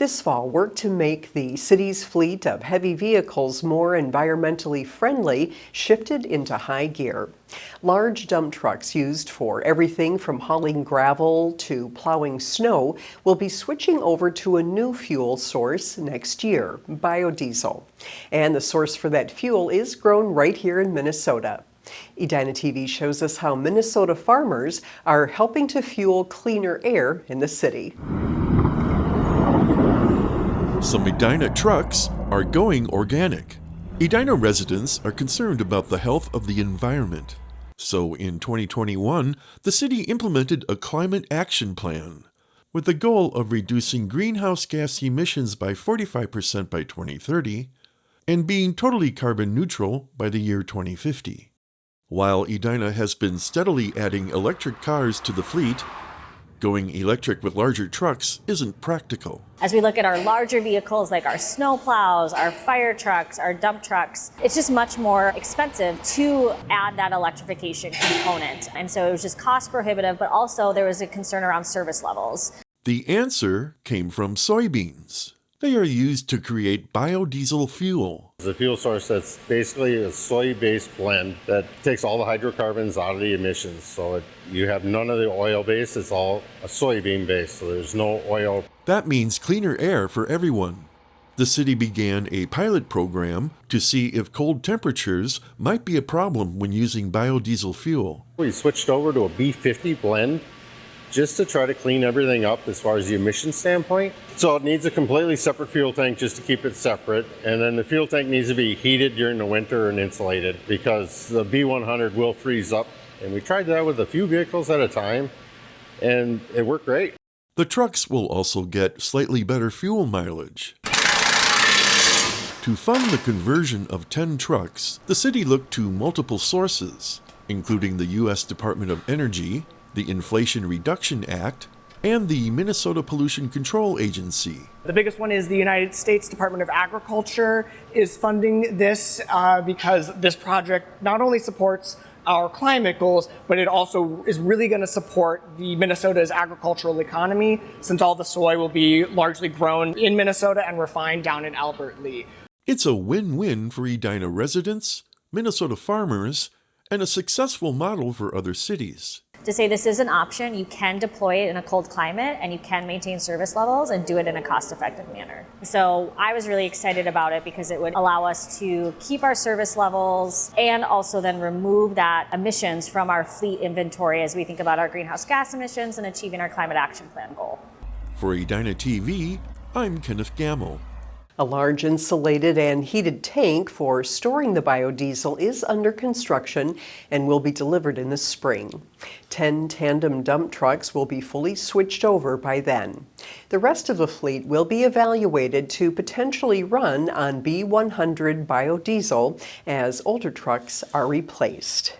This fall, work to make the city's fleet of heavy vehicles more environmentally friendly shifted into high gear. Large dump trucks used for everything from hauling gravel to plowing snow will be switching over to a new fuel source next year, biodiesel. And the source for that fuel is grown right here in Minnesota. Edina TV shows us how Minnesota farmers are helping to fuel cleaner air in the city. Some Edina trucks are going organic. Edina residents are concerned about the health of the environment. So in 2021, the city implemented a climate action plan with the goal of reducing greenhouse gas emissions by 45% by 2030 and being totally carbon neutral by the year 2050. While Edina has been steadily adding electric cars to the fleet, going electric with larger trucks isn't practical. As we look at our larger vehicles like our snow plows, our fire trucks, our dump trucks, it's just much more expensive to add that electrification component. And so it was just cost prohibitive, but also there was a concern around service levels. The answer came from soybeans. They are used to create biodiesel fuel. It's a fuel source that's basically a soy-based blend that takes all the hydrocarbons out of the emissions. So you have none of the oil base, it's all a soybean base, so there's no oil. That means cleaner air for everyone. The city began a pilot program to see if cold temperatures might be a problem when using biodiesel fuel. We switched over to a B50 blend just to try to clean everything up as far as the emission standpoint. So it needs a completely separate fuel tank just to keep it separate. And then the fuel tank needs to be heated during the winter and insulated because the B100 will freeze up. And we tried that with a few vehicles at a time, and it worked great. The trucks will also get slightly better fuel mileage. To fund the conversion of 10 trucks, the city looked to multiple sources, including the U.S. Department of Energy, the Inflation Reduction Act, and the Minnesota Pollution Control Agency. The biggest one is the United States Department of Agriculture is funding this because this project not only supports our climate goals, but it also is really going to support the Minnesota's agricultural economy, since all the soy will be largely grown in Minnesota and refined down in Albert Lea. It's a win-win for Edina residents, Minnesota farmers, and a successful model for other cities. To say this is an option, you can deploy it in a cold climate and you can maintain service levels and do it in a cost-effective manner. So I was really excited about it because it would allow us to keep our service levels and also then remove that emissions from our fleet inventory as we think about our greenhouse gas emissions and achieving our climate action plan goal. For Edina TV, I'm Kenneth Gamble. A large insulated and heated tank for storing the biodiesel is under construction and will be delivered in the spring. 10 tandem dump trucks will be fully switched over by then. The rest of the fleet will be evaluated to potentially run on B100 biodiesel as older trucks are replaced.